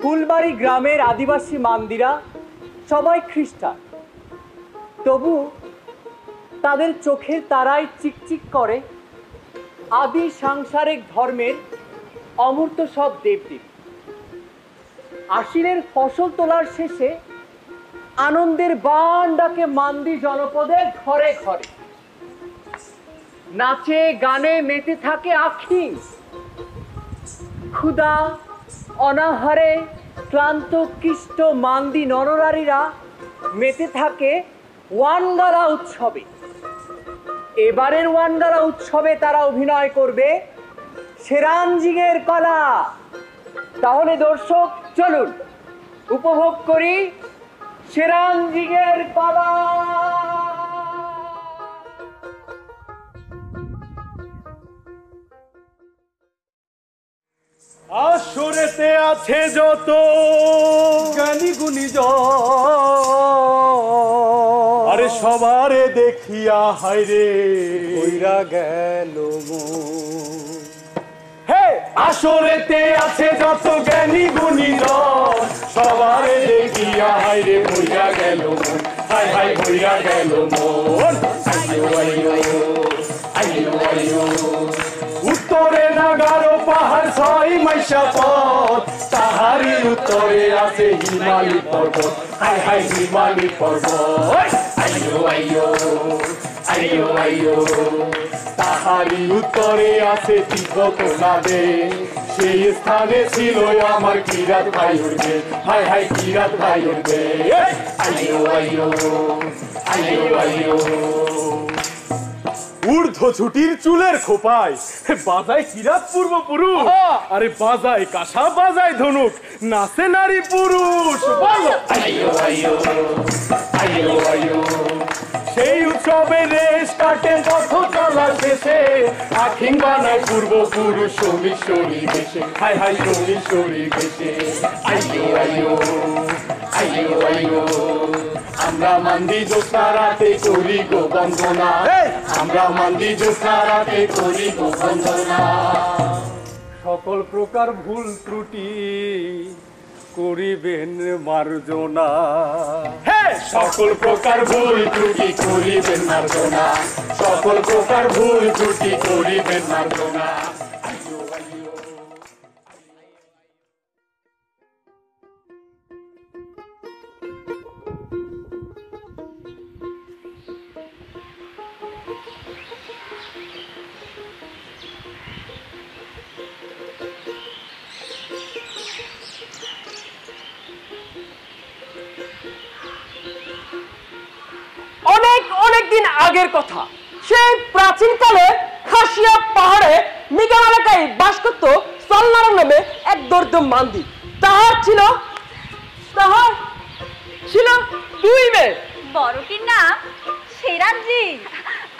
ফুলবাড়ি গ্রামের আদিবাসী মান্দিরা সবাই খ্রিস্টান, তবু তাদের চোখের তারায় চিকচিক করে আদি সাংসারিক ধর্মের অমূর্ত সব দেবদেবী। আশ্বিনের ফসল তোলার শেষে আনন্দের বান ডাকে মান্দি জনপদের ঘরে ঘরে, নাচে গানে মেতে থাকে আখি। ক্ষুধা অনাহারে ক্লান্ত কৃষ্ট মান্দি নরনারীরা মেতে থাকে ওয়ানগালা উৎসবে। এবারের ওয়ানগালা উৎসবে তারা অভিনয় করবে সেরাঞ্জিঙের কলা। তাহলে দর্শক চলুন উপভোগ করি সেরাঞ্জিঙের কলা। আসরেতে আছে যত জ্ঞানী গুণী আরে সবারে দেখিয়া হায়রে কইরা গেল হে। আসরেতে আছে যত জ্ঞানী গুণী সবারে দেখিয়া হায়রে কইরা গেল হায় হায় কইরা গেল মন। আইয়ো আইয়ো আইয়ো আইয়ো উত্তরে নাগারো পাহাড় ছয় মাইশা পথ, তাহারি উত্তরে আছে হিমালয় পর্বত হায় হায় হিমালয় পর্বত। আইয়ো আইয়ো আইয়ো আইয়ো তাহারি উত্তরে আছে তিব্বত নাদে, সেই স্থানে ছিল আমার কিরাত ভাই উঠবে হায় হায় কিরাত ভাই উঠবে। আইয়ো আইয়ো আইয়ো আইয়ো ঊর্ধ্ব ছুটির চুলের খোপায় বাজায় কিরাত পূর্বপুরুষ, আরে বাজায় কাঁসা বাজায় ধনুক নাচে নারী পুরুষ। আইয়ো আইয়ো আইয়ো আইয়ো সেই উৎসবে রেশ কাটে পথ চলা শেষে, আখিং বানায় পূর্বপুরুষ সোমেশ্বরী দেশে হায় হায় সোমেশ্বরী দেশে। আইয়ো আইয়ো আইয়ো আইয়ো আমরা মান্দি জ্যোৎস্নারাতে করি গো বন্দনা, আমরা মান্দি জ্যোৎস্নারাতে করি গো বন্দনা। সকল প্রকার ভুল ত্রুটি করিবেন মার্জনা, সকল প্রকার ভুল ত্রুটি করিবেন মার্জনা, সকল প্রকার ভুল ত্রুটি করিবেন মার্জনা। দিন আগের কথা, সেই প্রাচীনকালে খাসিয়া পাহাড়ে মিগাম এলাকায় বাস করত সলনারাং নামে এক দরিদ্র মান্দি। তাহার ছিল দুই মেয়ে। বড়টির নাম সেরাঞ্জিং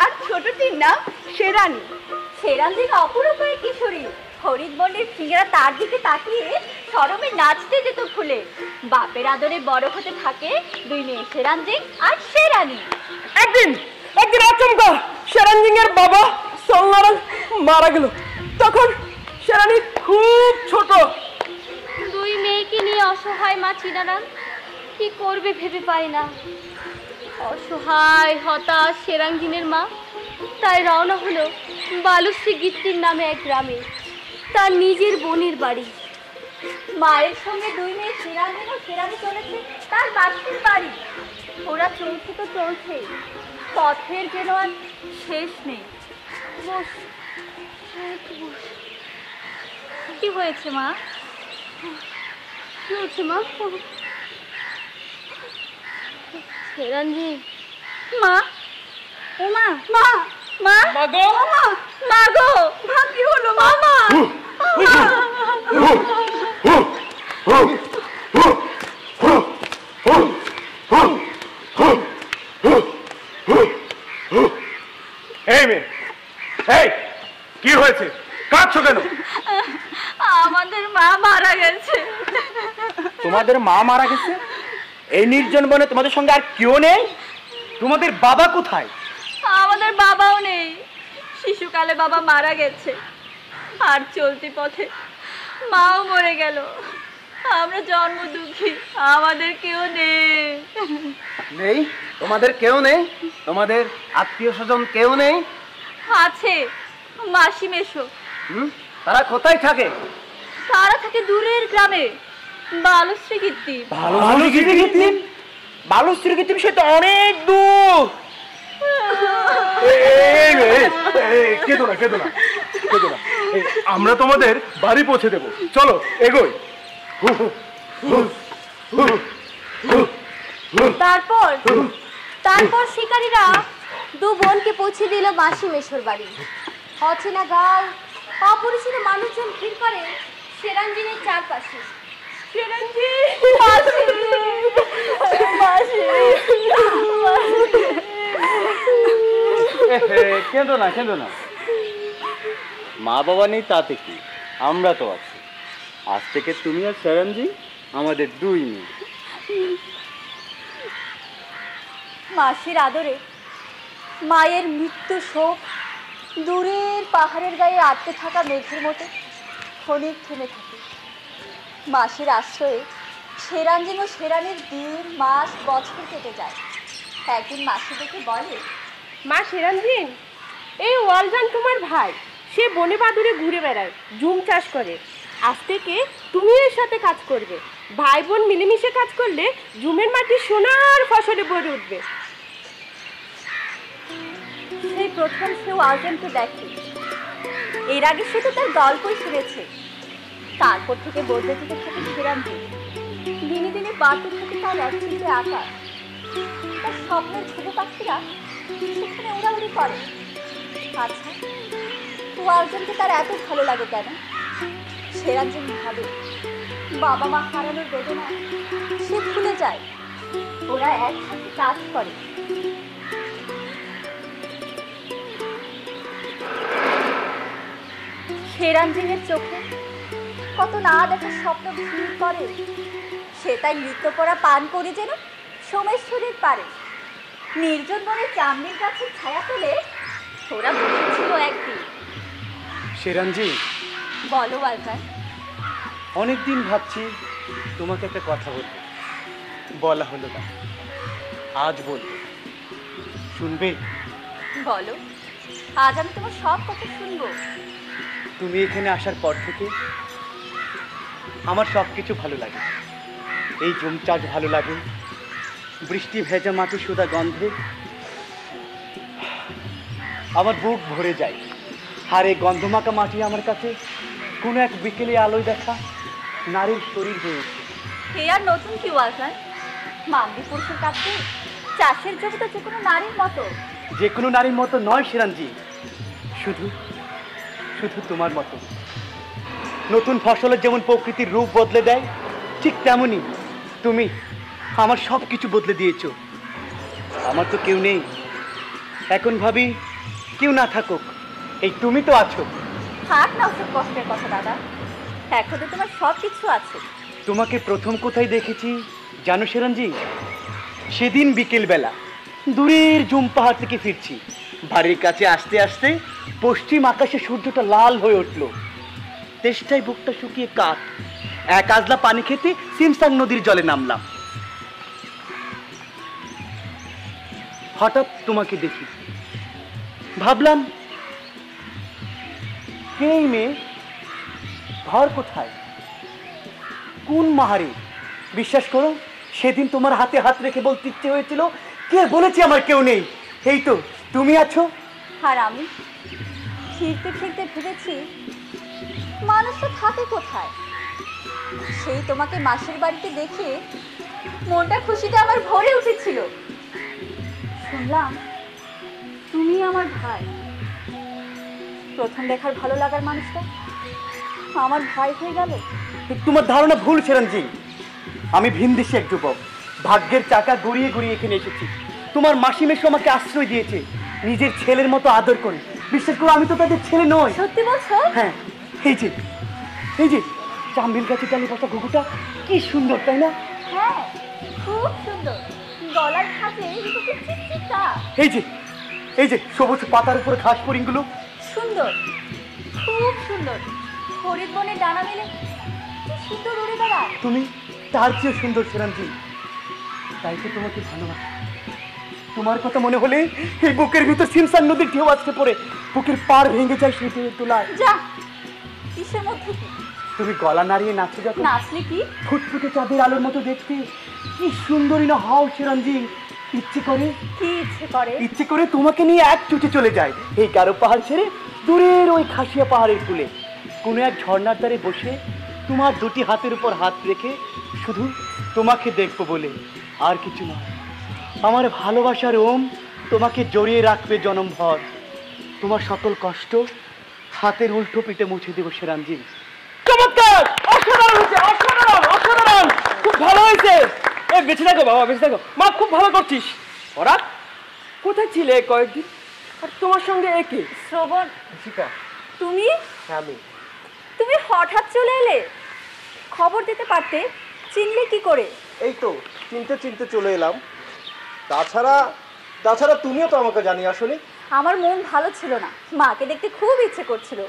আর ছোটটির নাম সেরানি। সেরাঞ্জিং অপরূপা কিশোরী, হরিদ বর্ণের সিংহেরা তার দিকে তাকিয়ে শরমে নাচতে যেত খুলে। বাপের আদরে বড় হতে থাকে দুই মেয়ে সেরাঞ্জিং আর সেরানি। একদিন আচমকা সেরাঞ্জিং এর বাবা সলনারাং মারা গেল। তখন সেরানি খুব ছোট। দুই মেয়েকে নিয়ে অসহায় মা চিনারাং কি করবে ভেবে পায় না। অসহায় হতাশ সেরাঞ্জিনের মা তাই রওনা হলো বালুশ্রী গিত্তির নামে এক গ্রামে, তার নিজের বোনের বাড়ি। মায়ের সঙ্গে দুই মেয়ে সেরাঞ্জিন ও সেরানি চলেছে তার মাসির বাড়ি। ওরা চলছে তো চলছে, পথের যেন আর শেষ নেই। কি হয়েছে মা? কি হচ্ছে মা? সেরাঞ্জি মা, ও মা, মা মা মাগো, মা মাগো, মা কি হলো মামা? কি হয়েছে? কাঁদছো কেন? আমাদের মা মারা গেছে। তোমাদের মা মারা গেছে? এই নির্জন বনে তোমাদের সঙ্গে আর কেউ নেই? তোমাদের বাবা কোথায়? আমাদের বাবাও নেই, শিশুকালে বাবা মারা গেছে, আর চলতি পথে মাও মরে গেল। আমরা জন্ম দুঃখী, আমাদের কেউ নেই। নেই? তোমাদের কেউ নেই? তোমাদের আত্মীয় স্বজন কেউ নেই? আছে, মাসি মেশো। তারা কোথায় থাকে? তারা থাকে দূরের গ্রামে, বালুশ্রী কীর্তি। বালুশ্রী কৃত্রিম সে তো অনেক দূর। কেঁদো না, কেঁদো না, কেঁদো না। আমরা তোমাদের বাড়ি পৌঁছে দেবো, চলো এগোই। তারপর শিকারীরা দু বোনকে পৌঁছে দিল মাসি মেশোর বাড়ি। অচেনা গাঁও, অপরিচিত মানুষজন ভিড় করে সেরাঞ্জিনের চারপাশে। কেঁদো না, কেঁদো না। মা বাবা নেই তাতে কি, আমরা তো আছি। আজ থেকে তুমি আর সেরাঞ্জি আমাদের দুই মেয়ে। মাসির আদরে মায়ের মৃত্যু শোক দূরের পাহাড়ের গায়ে আটকে থাকা মেঘের মতো ক্ষণিক থেমে থাকে। মাসির আশ্রয়ে সেরাঞ্জিন ও সেরানির দিন, মাস, বছর কেটে যায়। একদিন মাসি দেখে বলে, মা সেরাঞ্জিন, এই ওয়ালজান তোমার ভাই, সে বনে বাদুরে ঘুরে বেড়ায়, জুম চাষ করে। আজ থেকে তুমি এর সাথে কাজ করবে। ভাই বোন মিলেমিশে কাজ করলে জুমের মাটি সোনার ফসলে ভরে উঠবে। সেই প্রথম সে ওয়ালজানকে দেখে। এর আগে সে তো তার গল্পই শুনেছে। তারপর থেকে বদলে যেতে থাকে সেরাঞ্জিন। দিনে দিনে বাড়তে থাকে তার একদিকে আকাশ। তার স্বপ্নের ছোট পাখিরা সেখানে উড়াউড়ি করে। আচ্ছা, ওয়ালজানকে তার এত ভালো লাগে কেন? সেরাঞ্জিন ভাবে, বাবা মা হারানোর বেদনা সে ভুলে যায়। ওরা একসাথে কাজ করে। সেরাঞ্জিনের চোখে কত না দেখা স্বপ্ন ভিড় করে। সে তাই নৃত্য করা পান করে যেন সোমেশ্বরীর পারে। নির্জন বনে চামড়ির গাছের ছায়া পেলে ওরা বসেছিল একদিন। সেরাঞ্জি, বলো ওয়ালজান। অনেকদিন ভাবছি তোমাকে একটা কথা বলবো, বলা হলো না, আজ বলবো, শুনবে? বলো, আজ আমি তোমার সব কথা শুনবো। তুমি এখানে আসার পর থেকে আমার সব কিছু ভালো লাগে। এই জুম চাষ ভালো লাগে, বৃষ্টি ভেজা মাটি সুদা গন্ধে আমার বুক ভরে যায়। আর এই গন্ধমাখা মাটি আমার কাছে কোনো এক বিকেলে আলোয় দেখা নারীর শরীর হয়ে ওঠে। হে আর নতুন কি ওয়ালজান, মান্দি পুরুষের কাছে চাষের জগতে যে কোনো নারীর মতো। যে কোনো নারীর মতো নয় সেরাঞ্জি, শুধু শুধু তোমার মতো। নতুন ফসলের যেমন প্রকৃতির রূপ বদলে দেয়, ঠিক তেমনই তুমি আমার সব কিছু বদলে দিয়েছো। আমার তো কেউ নেই, এখন ভাবি কেউ না থাকুক, এই তুমি তো আছো। থাক না ওসব কষ্টের কথা দাদা, এখন তো তোমার সব কিছু আছে। তোমাকে প্রথম কোথায় দেখেছি জানো সেরাঞ্জি? সেদিন বিকেলবেলা দূরের জুম পাহাড় থেকে ফিরছি। বাড়ির কাছে আসতে আসতে পশ্চিম আকাশে সূর্যটা লাল হয়ে উঠল। তেষ্টায় বুকটা শুকিয়ে কাঠ। এক আজলা পানি খেতে সিমসাং নদীর জলে নামলাম। হঠাৎ তোমাকে দেখি, ভাবলাম কে এই মেয়ে, ঘর কোথায়, কোন মাহারে? বিশ্বাস করো, সেদিন তোমার হাতে হাত রেখে বলতে ইচ্ছে হয়েছিল, কে বলেছি আমার কেউ নেই, এই তো তুমি আছো। আর আমি ফিরতে ফিরতে ভেবেছি মানুষটা থাকে কোথায়। সেই তোমাকে মাসির বাড়িতে দেখে মনটা খুশিতে আমার ভরে উঠেছিল। শুনলাম তুমি আমার ভাই। প্রথম দেখার ভালো লাগার মানুষটা আমার ভাই হয়ে গেল। তোমার ধারণা ভুল সেরাঞ্জি, আমি ভিনদেশী এক যুবক, ভাগ্যের চাকা ঘুরিয়ে ঘুরিয়ে এখানে এসেছি। তোমার মাসি মেশো আমাকে আশ্রয় দিয়েছে, নিজের ছেলের মতো আদর করে। বিশ্বাস করো, আমি তো তাদের ছেলে নই। সত্যি বলছো? হ্যাঁ, এই যে চামড়ির গাছে ডালে বসা ঘুঘুটা কি সুন্দর, তাই না? হ্যাঁ, খুব সুন্দর। গলার খাঁচে চিকচিকা। এই যে সবুজ পাতার উপরে ঘাস ফড়িংগুলো সুন্দর, খুব সুন্দর। হরিৎ বনে ডানা মেলে কি সুন্দর উড়ে বেড়ায়। তুমি তার চেয়ে সুন্দর সেরামজি, তাই তো তোমাকে ভালোবাসি। তোমার কথা মনে হলে এই বুকের ভিতর সিমসান নদীর ঢেউ আজকে পড়ে বুকের পার ভেঙে যায় সেই ঢেউ তোলায়। যা, কিসের মধ্যে কি? তুমি গলা নাড়িয়ে নাচো যখন, নাচলে কি? ফুটফুটে চাঁদের আলোর মতো দেখতে কি সুন্দরী না হও সেরামজি। ইচ্ছে করে, কি ইচ্ছে করে? ইচ্ছে করে তোমাকে নিয়ে এক ছুটে চলে যায় এই গারো পাহাড় ছেড়ে দূরের ওই খাসিয়া পাহাড়ের কূলে, কোনো এক ঝর্ণার ধারে বসে তোমার দুটি হাতের উপর হাত রেখে শুধু তোমাকে দেখবো বলে, আর কিছু নয়। আমার ভালোবাসার ওম তোমাকে জড়িয়ে রাখবে জনমভর। তোমার সকল কষ্ট হাতের উল্টো পিঠে মুছে দেবো সেরামজি। চমৎকার, অসাধারণ হয়েছে, অসাধারণ, অসাধারণ, খুব ভালো হয়েছে। এ বেঁচে থাকো বাবা, বেঁচে থাকো মা, খুব ভালো করছিস। ওরা কোথায় ছিলে কয়েকদিন, আর তোমার সঙ্গে একে? শ্রবণ, শিকা, তুমি আমি। তুমি হঠাৎ চলে এলে, খবর দিতে পারতে, চিনলে কি করে? এই তো চিনতে চিনতে চলে এলাম। তাছাড়া তুমিও তো আমাকে জানি আসলে। আমার মন ভালো ছিল না, মাকে দেখতে খুব ইচ্ছে করছিল,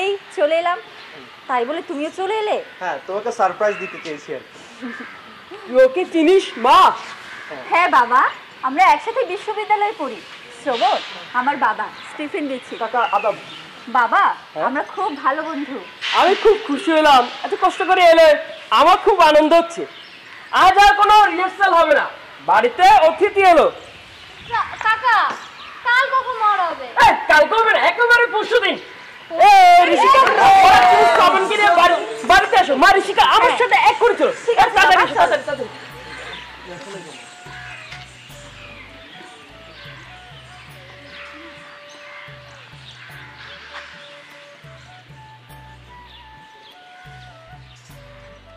এই চলে এলাম। তাই বলে তুমিও চলে এলে? হ্যাঁ, তোমাকে সারপ্রাইজ দিতে চেয়েছি আর কি। তুই ওকে চিনিস মা? হ্যাঁ বাবা, আমরা একসাথে বিশ্ববিদ্যালয়ে পড়ি। শ্রবণ আমার বাবা, স্টিফেন বিচ্ছি। কাকা আদাব। বাবা, আমরা খুব ভালো বন্ধু। আমি খুব খুশি হলাম, এত কষ্ট করে এলে, আমার খুব আনন্দ হচ্ছে। আজ আর কোনো রিহার্সাল হবে না, বাড়িতে অতিথি এলো। কাকা, কাল কখন মর হবে? কালকে হবে না, একেবারে পরশুদিন। ঋষিকা, শ্রাবণকে নিয়ে বাড়িতে আসো। মা, ঋষিকা আমার সাথে এক করে চলো। তাড়াতাড়ি এসো, তাড়াতাড়ি, তাড়াতাড়ি।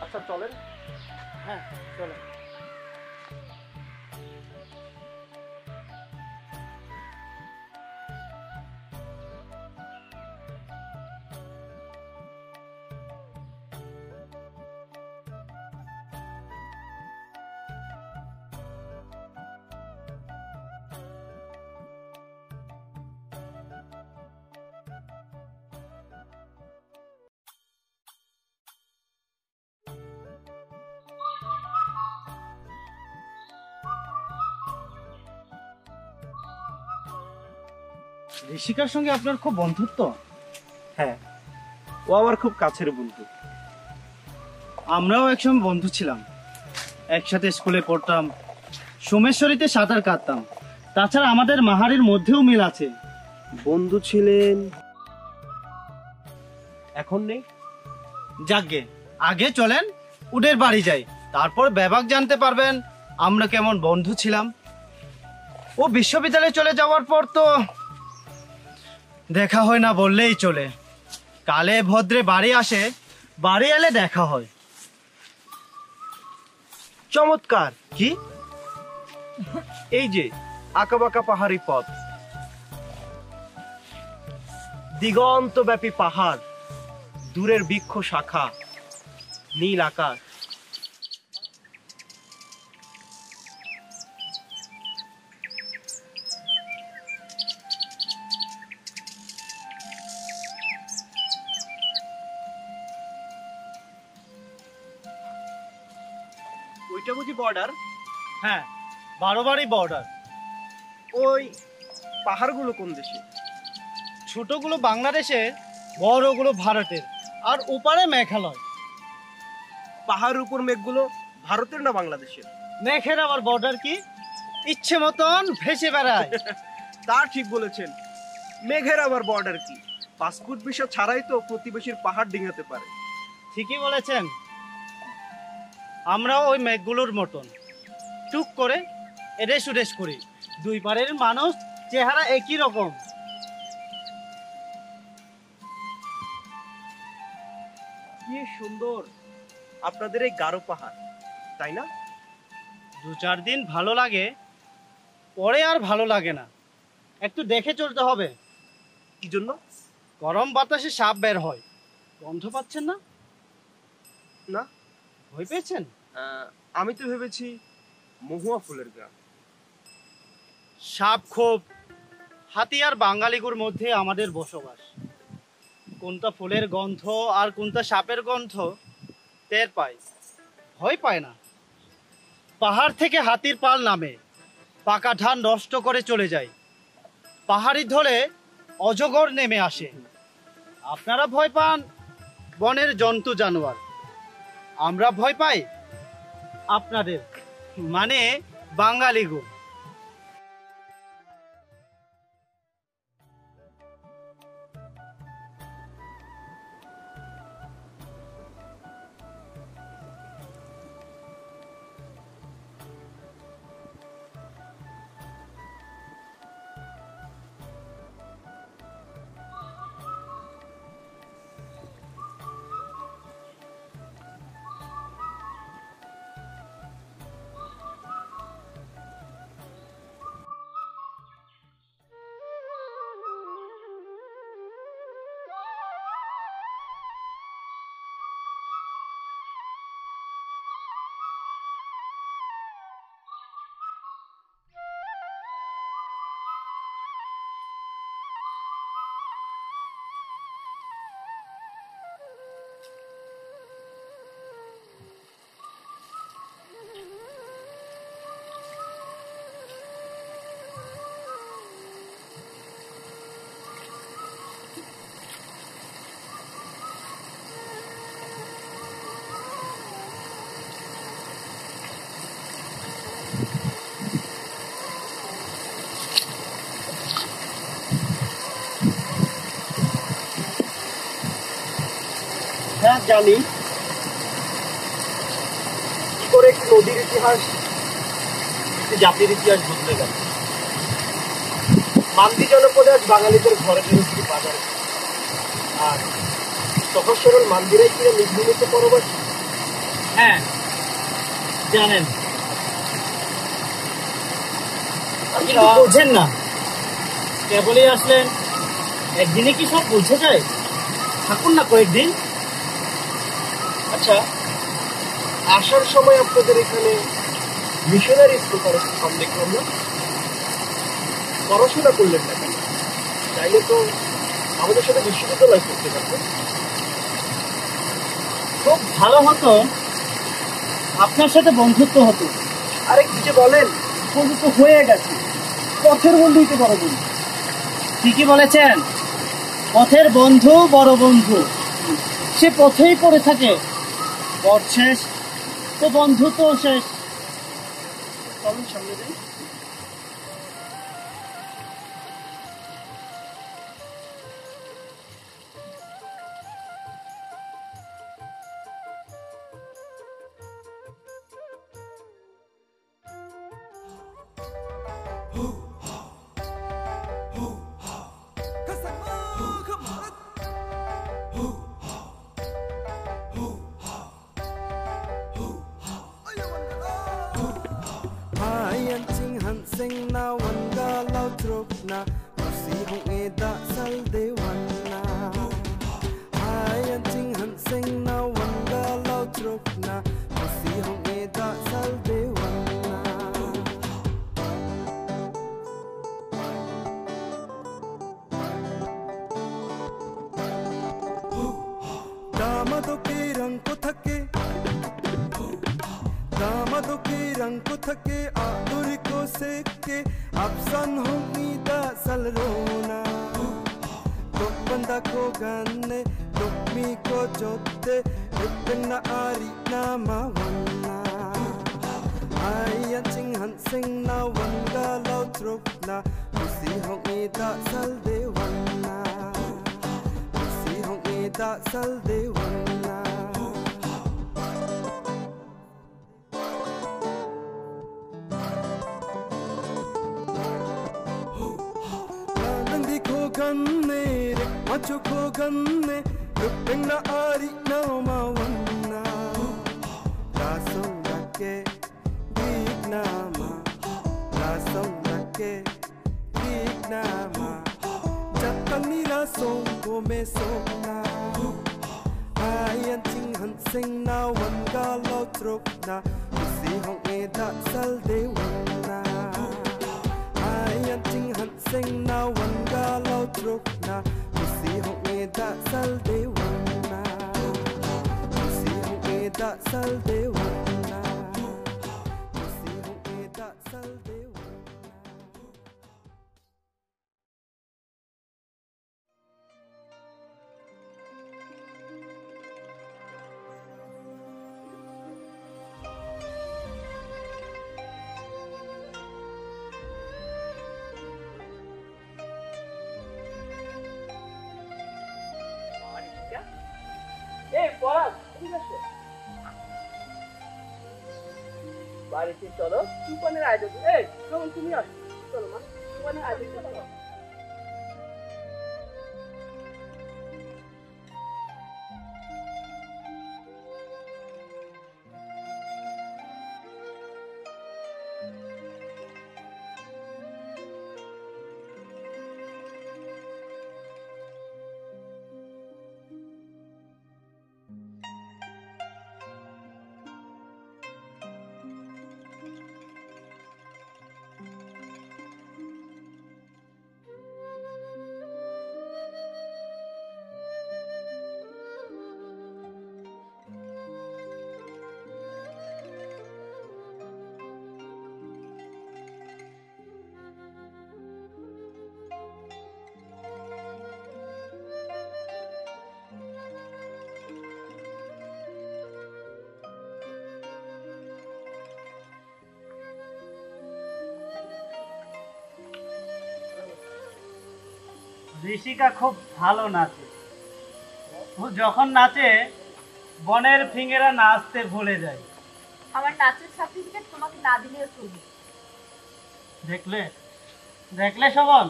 আচ্ছা চলেন। হ্যাঁ চলো। ঋষিকার সঙ্গে আপনার খুব বন্ধুত্ব? হ্যাঁ, ও আমার খুব কাছের বন্ধু। আমরাও একসময় বন্ধু ছিলাম, একসাথে স্কুলে পড়তাম, সোমেশ্বরীতে সাঁতার কাটতাম। তাছাড়া আমাদের মাহারের মধ্যেও মিল আছে। বন্ধু ছিলেন, এখন নেই। যাকগে, আগে চলেন উডের বাড়ি যাই, তারপর ব্যাপাক জানতে পারবেন আমরা কেমন বন্ধু ছিলাম। ও বিশ্ববিদ্যালয়ে চলে যাওয়ার পর তো দেখা হয় না বললেই চলে। কালে ভদ্রে বাড়ি আসে, বাড়ি এলে দেখা হয়। চমৎকার। কি? এই যে আঁকাবাঁকা পাহাড়ি পথ, দিগন্তব্যাপী পাহাড়, দূরের বৃক্ষ শাখা, নীল আকাশ। ওইটা বুঝি বর্ডার? হ্যাঁ, 12 বাড়ি বর্ডার। ওই পাহাড়গুলো কোন দেশে? ছোটগুলো বাংলাদেশে, বড়গুলো ভারতের, আর ওপারে মেঘালয়। পাহাড়ের উপর মেঘগুলো ভারতের না বাংলাদেশের? মেঘের আবার বর্ডার কি? ইচ্ছে মতন ভেসে বেড়ায়। তা ঠিক বলেছেন, মেঘের আবার বর্ডার কি? পাসপোর্ট ভিসা ছাড়াই তো প্রতিবেশীর পাহাড় ডিঙাতে পারে। ঠিকই বলেছেন। আমরাও ওই মেঘগুলোর মতন টুক করে এদেশ উদেশ করি। দুই পারের মানুষ, চেহারা একই রকম। কি সুন্দর আপনাদের এই গারো পাহাড়, তাই না? 2-4 দিন ভালো লাগে, পরে আর ভালো লাগে না। একটু দেখে চলতে হবে। কি জন্য? গরম বাতাসে সাপ বের হয়, গন্ধ পাচ্ছেন না? না, ভয় পেয়েছেন? আমি তো ভেবেছি মহুয়া ফুলের গ্রাম। সাপ খোপ, হাতি আর বাঙালিগুর মধ্যে আমাদের বসবাস। কোনটা ফুলের গন্ধ আর কোনটা সাপের গন্ধ টের পায়, ভয় পায় না। পাহাড় থেকে হাতির পাল নামে, পাকা ধান নষ্ট করে চলে যায়। পাহাড়ি ধরে অজগর নেমে আসে। আপনারা ভয় পান বনের জন্তু জানোয়ার, আমরা ভয় পাই আপনাদের, মানে বাঙালিগো। হ্যাঁ জানি, কি করে একটি নদীর ইতিহাস, একটি জাতির ইতিহাস বদলে গেল। মান্দি জনপদে আজ বাঙালিদের ঘরে ঘরে শুধু বাজার, আর সহজ সরল মান্দিরাই কিনে নির্ভূমিতে পরবাসী। হ্যাঁ জানেন, আপনি তো বোঝেন না, কেবলই আসলেন, একদিনে কি সব বোঝা যায়? থাকুন না কয়েকদিন। আচ্ছা, আসার সময় আপনাদের এখানে মিশনারি স্কুল করার কম দেখলাম না, পড়াশোনা করলেন না কেন? চাইলে তো আমাদের সাথে বিশ্ববিদ্যালয় করতে পারবেন। খুব ভালো হতো, আপনার সাথে বন্ধুত্ব হতো। আরে কি যে বলেন, বন্ধুত্ব হয়ে গেছে, পথের বন্ধুই তো বড় বন্ধু। ঠিকই বলেছেন, পথের বন্ধু বড় বন্ধু। সে পথেই পড়ে থাকে, পথ শেষ তো বন্ধুত্ব শেষ। চলুন সামনে যাই। Na wanga lau truk na Masi hong e da sal de wana Hai an ching han sing na wanga lau truk na Masi hong e da sal de wana Damado ke rang ko thake Damado ke rang ko thake Aduri ko seke Absan hongi da salrona Dok banda ko ganne Dok mi ko jotte Dok na ari na mawana Ayan ching han sing na wanga lau truk na Usi hongi da sal de wana Usi hongi da sal de wana ganne re macho ko ganne rupeng na ari na ma wanna la song ke dik na ma la song ke dik na ma jatan ni la song ko me song na ayan ching han sing na wan ga lo truk na si hong e da sal de wanna ayan ching han sing na wan ga lo truk na si hong e da sal de wana si hong e dasal dewana, masih hong dasal dewana. বাড়িতে চলো, তুফানের আয়োজন। এই কেমন তুমি আসো, চলো মা, তুফানের আয়োজন চলো। ঋষিকা খুব ভালো নাচে। ও যখন নাচে বনের ফিঙেরা নাচতে ভুলে যায়। আমার নাচের সার্টিফিকেট তোমাকে না দিলেও চলবে। দেখলে দেখলে সবল,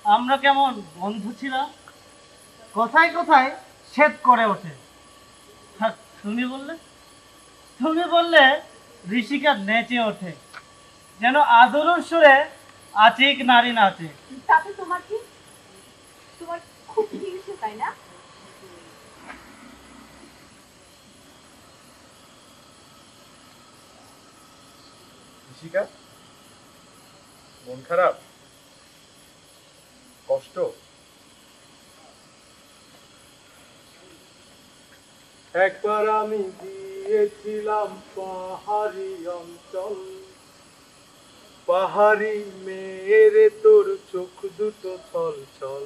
আমরা কেমন বন্ধু ছিলাম। কোথায় কোথায় ছেদ করে ওঠে। আর তুমি বললে ঋষিকা নেচে ওঠে, যেন আদরের সুরে আচিক নারী নাচে। তাতে তোমার কি? তোমার খুব হিংসে, তাই না? ঋষিকা, মন খারাপ, কষ্ট? একবার আমি গিয়েছিলাম পাহাড়ি অঞ্চল, পাহাড়ি মেরে তোর চোখ দুটো ছল ছল।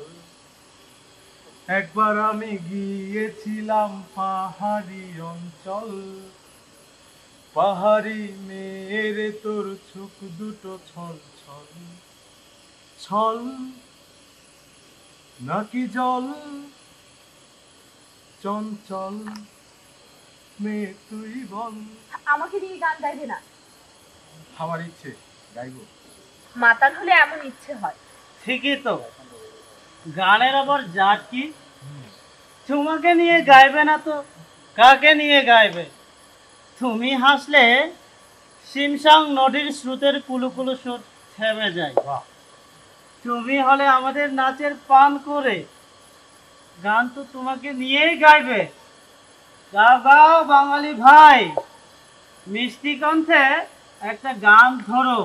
একবার আমি গিয়েছিলাম পাহাড়ি অঞ্চল, পাহাড়ি মেরে তোর চোখ দুটো ছল ছল। ছল নাকি জল, চঞ্চল মেয়ে তুই বল। আমাকে নিয়ে গান গাইবে না। আমার ইচ্ছে, গাইবো। মাতাল হলে এমন ইচ্ছে হয়। ঠিকই তো, গানের আবার জাত কি? তোমাকে নিয়ে গাইবে না তো কাকে নিয়ে গাইবে? তুমি হাসলে শিমসাং নদীর স্রোতের কুলুকুলু সুর থেমে যায়। তুমি হলে আমাদের নাচের পান করে, গান তো তোমাকে নিয়েই গাইবে। গাও গাও বাঙালি ভাই, মিষ্টি কণ্ঠে একটা গান ধরো।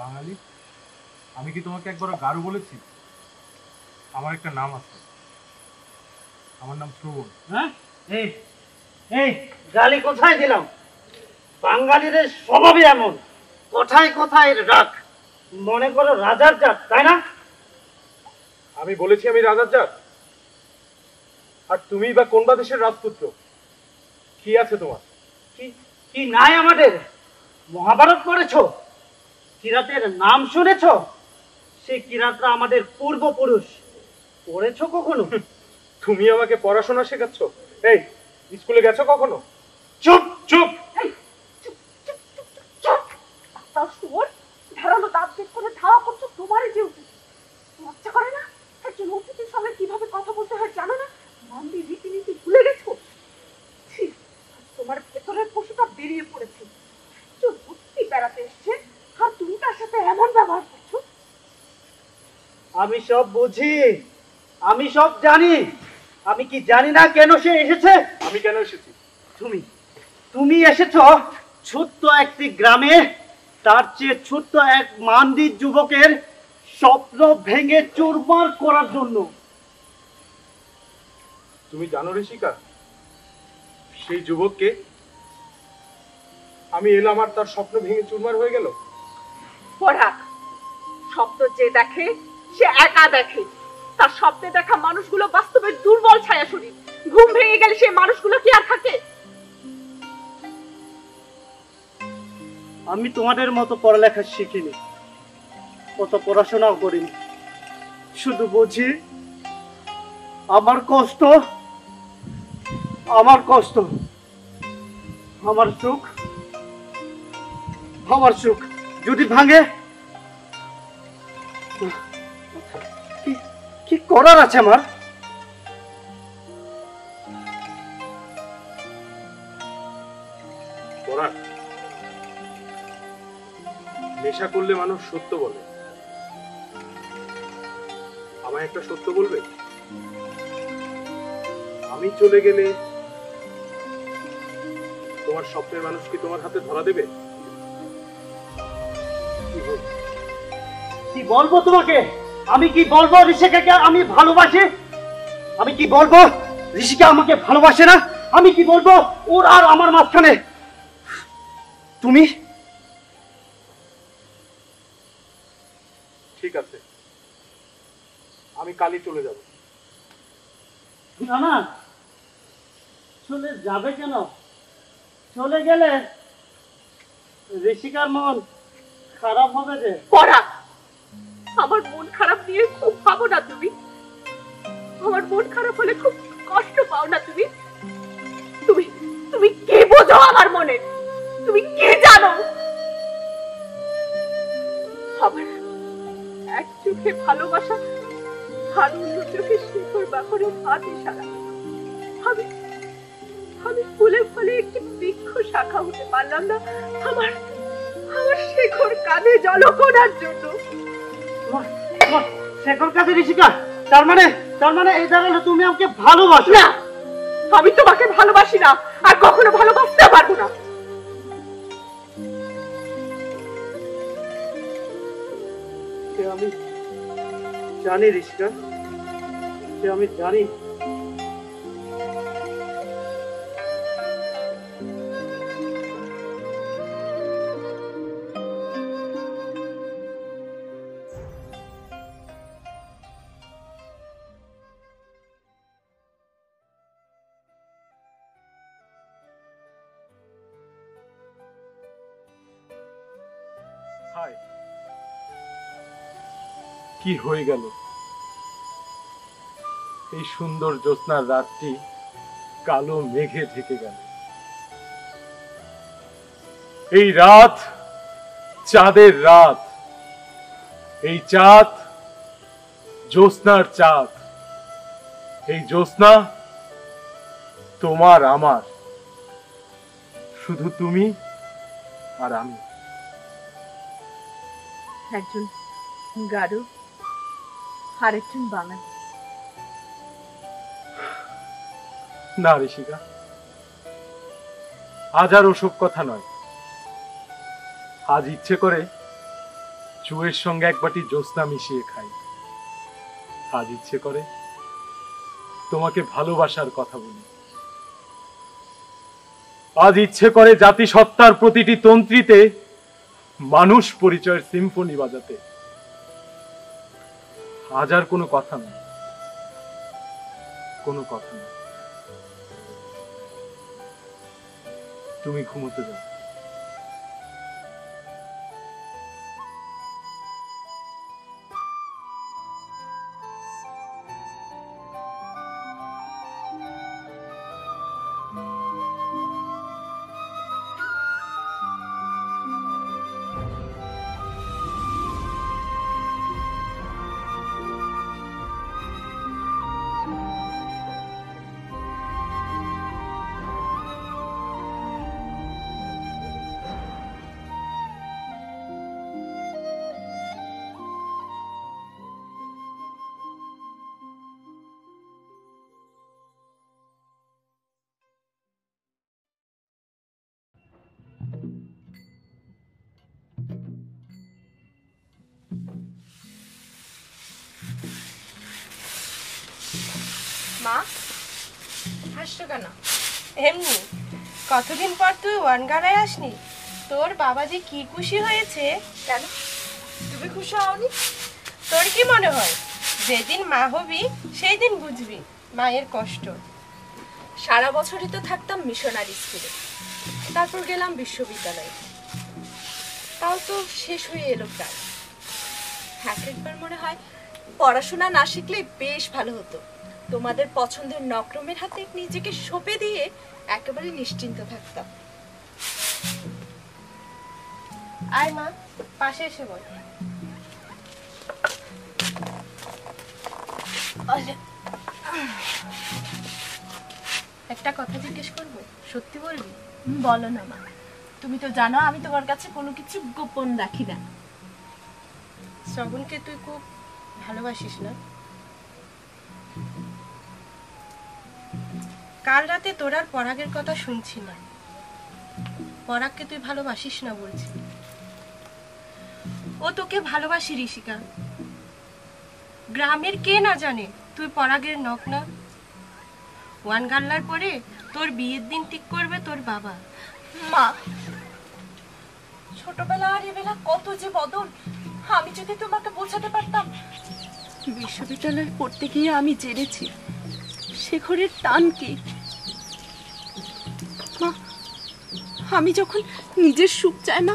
বাঙালি? আমি কি তোমাকে একবার গারু বলেছি? আমার একটা নাম আছে, আমার নাম শ্রবণ। হ্যাঁ, এই এই গালি কোথায় দিলাম? বাঙালিদের স্বভাবই এমন, কোথায় কোথায় রাখ। মনে করো রাজার জাত, তাই না? আমি বলেছি আমি রাজার জাত? আর তুমি বা কোন বা দেশের রাজপুত্র? কি আছে তোমার? কি কি নাই আমাদের? মহাভারত পড়েছো? কিরাতের নাম শুনেছো? সেই কিরাতরা আমাদের পূর্বপুরুষ। পড়েছো কখনো? তুমি আমাকে পড়াশোনা শেখাচ্ছ? এই, স্কুলে গেছো কখনো? চুপ চুপ। তার সুর ধারালো দাঁত বের করে ধাওয়া করছো, তোমারই যে উচিত। লজ্জা করে না? একজন অতিথির সঙ্গে কিভাবে কথা বলতে হয় জানো না? মন্দির রীতিনীতি ভুলে গেছো? ছি, তোমার ভেতরের পশুটা বেরিয়ে পড়েছে। বুদ্ধি বেড়াতে এসছে আর তুমি তার সাথে এমন ব্যবহার করছো। আমি সব বুঝি, আমি সব জানি। আমি কি জানি না কেন সে এসেছে? আমি কেন এসেছি? তুমি এসেছো ছোট্ট একটি গ্রামে, তার চেয়ে ছোট্ট এক মান্দির যুবকের স্বপ্ন ভেঙে চুরমার করার জন্য। তুমি জানো ঋষিকা, সেই যুবককে আমি এলাম আর তার স্বপ্ন ভেঙে চুরমার হয়ে গেল। পরাগ, স্বপ্ন যে দেখে সে একা দেখে। তার স্বপ্নে দেখা মানুষগুলো বাস্তবে দুর্বল ছায়াছড়ি। ঘুম ভেঙে গেলে সেই মানুষগুলো কি আর থাকে? আমি তোমাদের মতো পড়ালেখা শিখিনি, কত পড়াশোনাও করিনি, শুধু বুঝি আমার কষ্ট, আমার কষ্ট, আমার সুখ, আমার সুখ যদি ভাঙে কি করার আছে আমার? পরাগ, নেশা করলে মানুষ সত্য বলে। আমায় একটা সত্য বলবে? আমি চলে গেলে তোমার স্বপ্নের মানুষ কি তোমার হাতে ধরা দেবে? কি বলবো তোমাকে? আমি কি বলবো ঋষিকাকে আমি ভালোবাসি? আমি কি বলবো ঋষিকা আমাকে ভালোবাসে না? আমি কি বলবো ওর আর আমার মাঝখানে? তুমি ঠিক আছে, আমি কালই চলে যাব। না না, চলে যাবে কেন? চলে গেলে ঋষিকার মন খারাপ হবে যে। পরাগ, আমার মন খারাপ নিয়ে খুব ভাবো না তুমি। আমার মন খারাপ হলে খুব কষ্ট পাও না তুমি? তুমি তুমি কি বোঝো আমার মনে? তুমি কি জানো? আমার এক চোখে ভালোবাসা আর অন্য চোখে শিকড় বাকড়ে হাত ইশারা। আমি আমি ফুলে ফুলে একটি বৃক্ষ শাখা হতে পারলাম না আমার আমার শেখর কাঁধে জলকণার জন্য। শেখর কাছে ঋষিকা, তার মানে এই দাঁড়ালো তুমি আমাকে ভালোবাসো? না, আমি তোমাকে ভালোবাসি না, আর কখনো ভালোবাসতে পারবো না। আমি জানি ঋষিকা, আমি জানি। কি হয়ে গেল? এই সুন্দর জ্যোৎস্নার রাতটি কালো মেঘে ঢেকে গেল। এই রাত চাঁদের রাত, এই চাঁদ জ্যোৎস্নার চাঁদ। এই জ্যোৎস্না তোমার আমার, শুধু তুমি আর আমি। একজন গারো আর একজন বাঙালি। না ঋষিকা, আজ আর ওসব কথা নয়। আজ ইচ্ছে করে চুয়ের সঙ্গে এক বাটি জ্যোৎস্না মিশিয়ে খাই। আজ ইচ্ছে করে তোমাকে ভালোবাসার কথা বলি। আজ ইচ্ছে করে জাতিসত্তার প্রতিটি তন্ত্রীতে মানুষ পরিচয়ের সিম্ফনি বাজাতে। আজ আর কোনো কথা নয়, কোনো কথা নয়। তুমি ঘুমোতে যাও। মা, হাসছো কেন? এমনি কতদিন পর তুই ওয়ানগালায় আসনি, তোর বাবা যে কি খুশি হয়েছে। কেন তুমি খুশি হওনি? তোর কি মনে হয় যেদিন মা হবি সেই দিন বুঝবি মায়ের কষ্ট। সারা বছরই তো থাকতাম মিশনারি স্কুলে, তারপর গেলাম বিশ্ববিদ্যালয়ে, তাও তো শেষ হয়ে এলো প্রায়। একবার মনে হয় পড়াশোনা না শিখলে বেশ ভালো হতো, তোমাদের পছন্দের নক্রমের হাতে নিজেকে সঁপে দিয়ে একেবারে নিশ্চিন্ত থাকতাম। আয় মা, পাশে এসে বল। একটা কথা জিজ্ঞেস করবো, সত্যি বলবি? বলো না মা, তুমি তো জানো আমি তোমার কাছে কোনো কিছু গোপন রাখি না। শ্রবণকে তুই খুব ভালোবাসিস না? কাল রাতে তোর আর পরাগের কথা শুনছি না, পরাগকে তুই ভালোবাসিস না বলছি। ও তোকে ভালোবাসি ঋষিকা, গ্রামের কে না জানে তুই পরাগের নখ না। ওয়ানগাল্লার পরে তোর বিয়ের দিন ঠিক করবে তোর বাবা। মা, ছোটবেলা আর এবেলা কত যে বদল, আমি যদি তোমাকে বোঝাতে পারতাম। বিশ্ববিদ্যালয়ে পড়তে গিয়ে আমি জেনেছি শেখরের টান কি। মা, আমি যখন নিজের সুখ চাই না,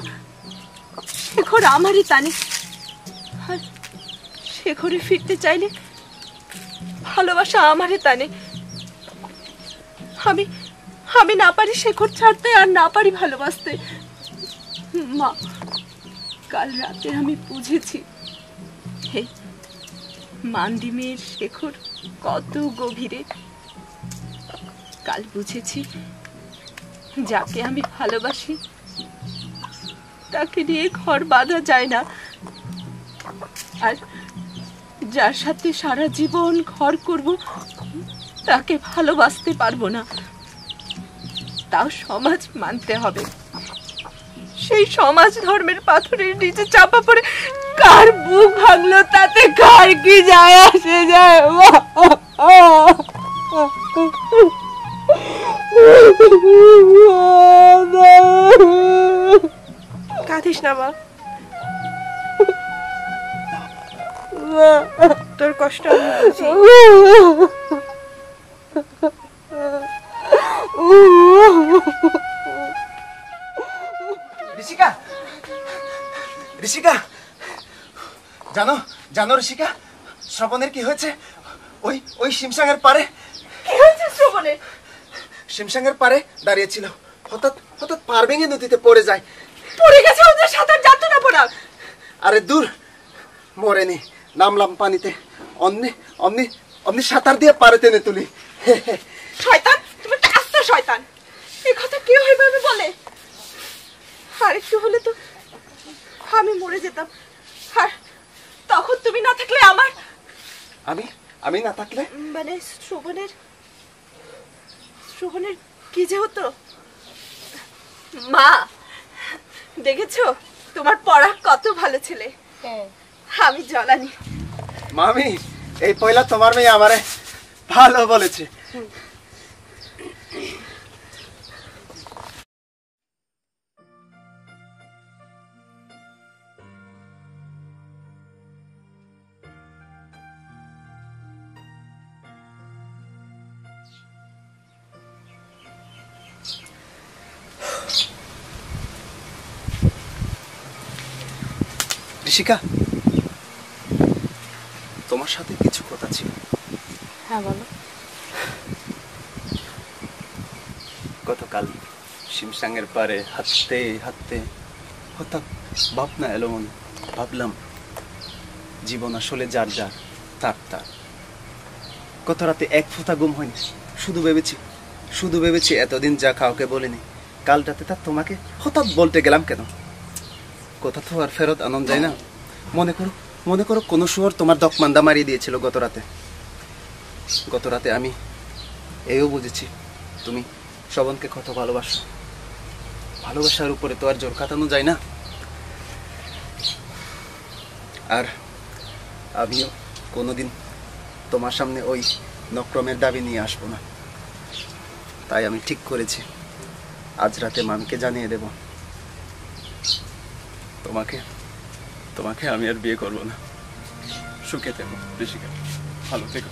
শেখর আমারই টানে। আর শেখরে ফিরতে চাইলে ভালোবাসা আমারই টানে। আমি না পারি শেখর ছাড়তে, আর না পারি ভালোবাসতে। মা, কাল রাতে আমি বুঝেছি হে মান্দিমের শেখর কত গভীরে। কাল বুঝেছি যাকে আমি ভালোবাসি তাকে নিয়ে ঘর বাঁধা যায় না, আর যার সাথে সারা জীবন ঘর করব তাকে ভালোবাসতে পারবো না। তাও সমাজ মানতে হবে। সেই সমাজ ধর্মের পাথরের নিচে চাপা পড়ে কার বুক ভাঙলো তাতে কার কি যায় আসে যায়। কাঁদিস না মা, তোর কষ্ট আমি বুঝি। ঋষিকা, ঋষিকা, জানো জানো ঋষিকা, শ্রবণের কি হয়েছে? ওই ওই শিমসাঙের পারে। কি হয়েছে শ্রবণের? শিমসাঙের পারে দাঁড়িয়েছিল, হঠাৎ হঠাৎ পার ভেঙে নদীতে পড়ে যায়। পড়ে গেছে? ওদের সাঁতার জানতো না পড়া? আরে দূর, মরেনি, নামলাম পানিতে, অমনি অমনি অমনি সাঁতার দিয়ে পারে টেনে তুলি। শয়তান, তুমি একটা আস্ত শয়তান। এই কথা কেউ এইভাবে বলে? আর একটু হলে তো আমি মরে যেতাম, আর তখন তুমি না থাকলে আমার। আমি আমি না থাকলে মানে শ্রবণের কি যে হতো? মা, দেখেছো তোমার পড়া কত ভালো ছেলে। আমি জ্বালানি। মামি, এই পয়লা তোমার মেয়ে আমারে ভালো বলেছে। ঋষিকা, তোমার সাথে কিছু কথা ছিল। হ্যাঁ বলো। গতকাল শিমসাঙের পারে হাঁটতে হাঁটতে হঠাৎ ভাবনা এলো মনে। ভাবলাম জীবন আসলে যার যার, তার তার। গত রাতে এক ফোঁটা ঘুম হয়নি, শুধু ভেবেছি এতদিন যা কাউকে বলিনি, কাল রাতে তা তোমাকে হঠাৎ বলতে গেলাম কেন? কথা তো আর ফেরত আনন্দ যায় না। মনে করো কোনো শুয়োর তোমার দকমান্দা মারিয়ে দিয়েছিল গত রাতে আমি এও বুঝেছি তুমি শ্রবণকে কত ভালোবাসো। ভালোবাসার উপরে তো আর জোর কাটানো যায় না। আর আমিও কোনোদিন তোমার সামনে ওই নক্রমের দাবি নিয়ে আসবো না। তাই আমি ঠিক করেছি আজ রাতে মামিকে জানিয়ে দেব তোমাকে তোমাকে আমি আর বিয়ে করব না। সুখে থেকো ঋষিকা, ভালো থেকো।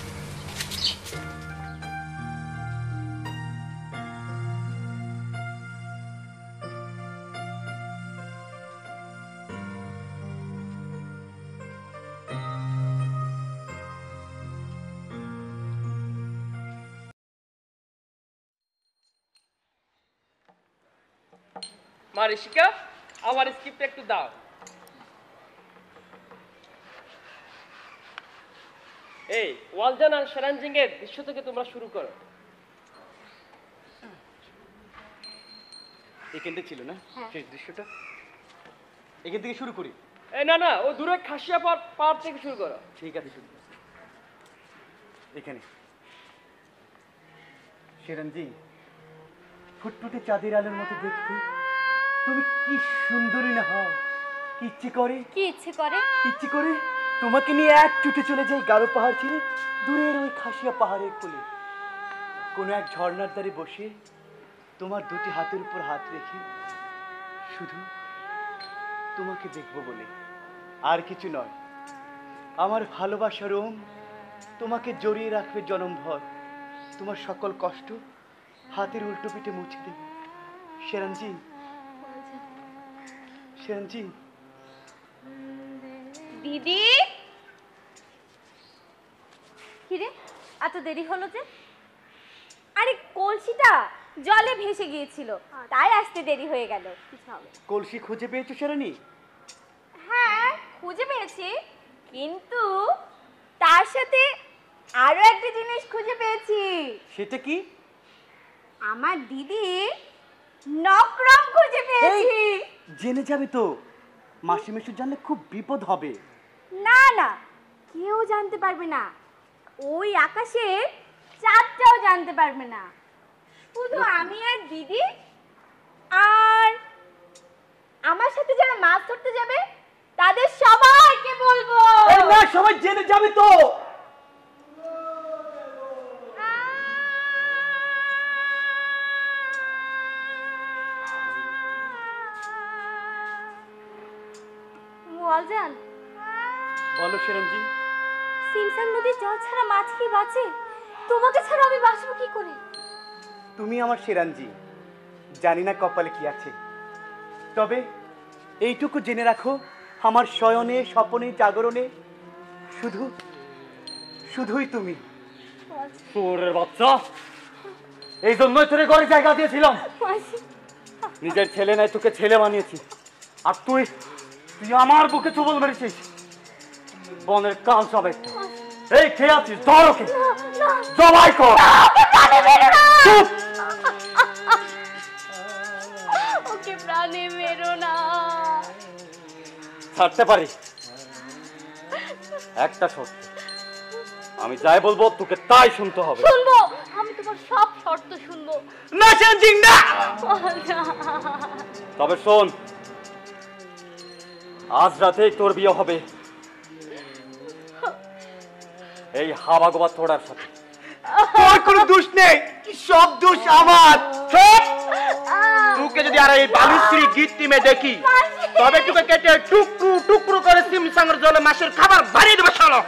মা ঋষিকা, আমার স্ক্রিপ্ট একটু দাও। এই ওয়ালজান আর সেরানজিং এর দৃশ্য থেকে তোমরা শুরু করো। এখান থেকে ছিল না সেই দৃশ্যটা? এখান থেকে শুরু করি? এই না না, ও দূরে খাসিয়া পার থেকে শুরু করো। ঠিক আছে, শুরু করছি। এখানে সেরানজি, ফুটফুটে চাঁদের আলোর মতো দেখতে তুমি কি সুন্দরী না হও। ইচ্ছে করে ইচ্ছে করে তোমাকে নিয়ে এক ছুটে চলে যাই গারো পাহাড় ছেড়ে দূরের ওই খাসিয়া পাহাড়ের কোলে, কোনো এক ঝর্ণার ধারে বসে তোমার দুটি হাতের উপর হাত রেখে শুধু তোমাকে দেখবো বলে, আর কিছু নয়। আমার ভালোবাসার ওম তোমাকে জড়িয়ে রাখবে জনমভর, তোমার সকল কষ্ট হাতের উল্টো পিঠে মুছে দেবে। সেরানজি, সেরানজি। দিদি, কিরে এত দেরি হলো যে? আরে কলসিটা জলে ভেসে গিয়েছিল, তাই আসতে দেরি হয়ে গেল। কলসি খুঁজে পেয়েছো সেরানি? হ্যাঁ খুঁজে পেয়েছি, কিন্তু তার সাথে আরো একটা জিনিস খুঁজে পেয়েছি। সেটা কি? আমার দিদি নকরম খুঁজে পেয়েছি। জেনে যাবে তো, মাসি মেশু জানলে খুব বিপদ হবে। না না, কেউ জানতে পারবে না, ওই আকাশে চাঁদটাও জানতে পারবে না, শুধু আমি আর দিদি আর আমার সাথে যারা মাছ ধরতে যাবে তাদের সবাইকে বলবো। না, সবাই জেনে যাবে তো। ওয়ালজান, বলো সেরানজি। সিমসাং নদীর জল ছাড়া মাছ কি বাঁচে? তোমাকে ছাড়া আমি বাঁচবো কি করে? তুমি আমার সেরানজি, জানি না কপালে কি আছে, তবে এইটুকু জেনে রাখো, আমার শয়নে স্বপনে জাগরণে শুধুই তুমি। তোরের বাচ্চা, এই জন্যই তোরে ঘরে জায়গা দিয়েছিলাম। নিজের ছেলে নাই, তোকে ছেলে বানিয়েছি, আর তুই আমার বুকে চুবল মেরেছিস। বনের কাল সব একটা। এই খেয়ে আছিস, ধর ওকে, জবাই কর। ওকে প্রাণে মেরো না। ছাড়তে পারি, একটা শর্ত, আমি যাই বলবো তোকে তাই শুনতে হবে। শুনবো, আমি তোমার সব শর্ত শুনবো। না সেরানজিং না। তবে শোন, আজ রাতেই তোর বিয়ে হবে এই হাওয়া গোবা থোড়ার সাথে। তোর কোনো দোষ নেই, সব দোষ আমার। তোকে যদি আর এই বালুশ্রী গীত টিমে দেখি, তবে তোকে কেটে টুকরো টুকরো করে সিমসাঙ্গের জলে মাছের খাবার বাড়িয়ে দেবে। চলো।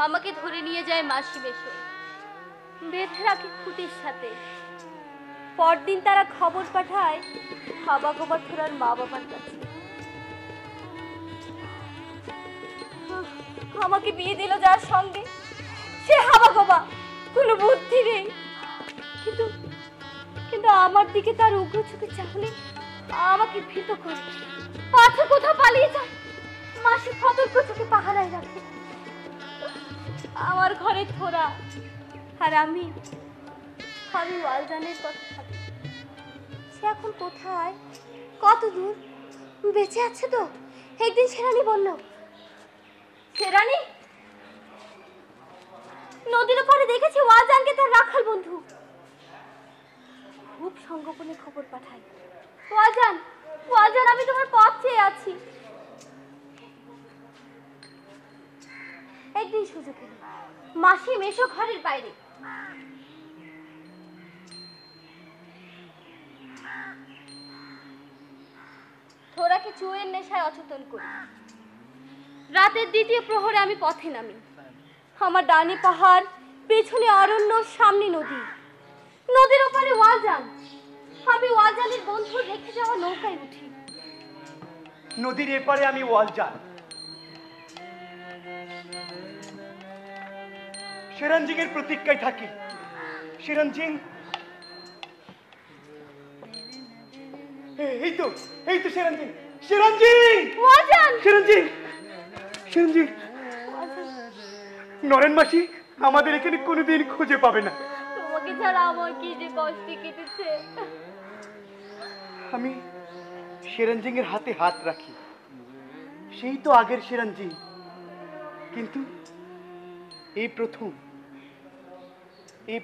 আমাকে ধরে নিয়ে যায় মাসি মেশো, বেঁধে রাখে খুঁটির সাথে। পরদিন তারা খবর পাঠায় হাবা গোবা থোড়ার মা বাবার কাছে। আমাকে বিয়ে দিল যার সঙ্গে, সে হাবা গোবা, কোনো বুদ্ধি নেই। কিন্তু আমার দিকে তার উগ্র চোখে চাহলে আমাকে ভীত করে, পাছে কোথাও পালিয়ে যায়। মাসি সতর্ক চোখে পাহারায় রাখে। আমার ঘরে থোড়া, আর আমি ওয়ালজানের কথা ভাবি। সে এখন কোথায়, কত দূর, বেঁচে আছে তো? একদিন সেরানি বলল, সেরানি নদীর ওপারে দেখেছি ওয়ালজানকে তার রাখাল বন্ধু। খুব সংগোপনে খবর পাঠাই। ওয়ালজান, ওয়ালজান, আমি তোমার পথ চেয়ে আছি। একদিন সুযোগ এলো, মাসি মেশো ঘরের বাইরে। থোড়াকে চুয়ের নেশায় অচেতন করি। রাতের দ্বিতীয় প্রহরে আমি পথে নামি। আমার ডানে পাহাড়, পেছনে অরণ্য, সামনে নদী। নদীর ওপারে ওয়ালজান। আমি ওয়ালজানের বন্ধু রেখে যাওয়া নৌকায় উঠি। নদীর এপারে আমি ওয়ালজান। সেরানজিং এর প্রতীক্ষায় থাকি। সেরানজিং, এই তো সেরানজিং। সেরানজিং, ওয়ালজান, সেরানজিং, সেরানজিং। নরেন মাসি আমাদের এখানে কোনোদিন খুঁজে পাবে না। তোমাকে ছাড়া আমার কি যে কষ্টে কেটেছে। আমি সেরানজিং এর হাতে হাত রাখি। সেই তো আগের সেরানজিং, কিন্তু এই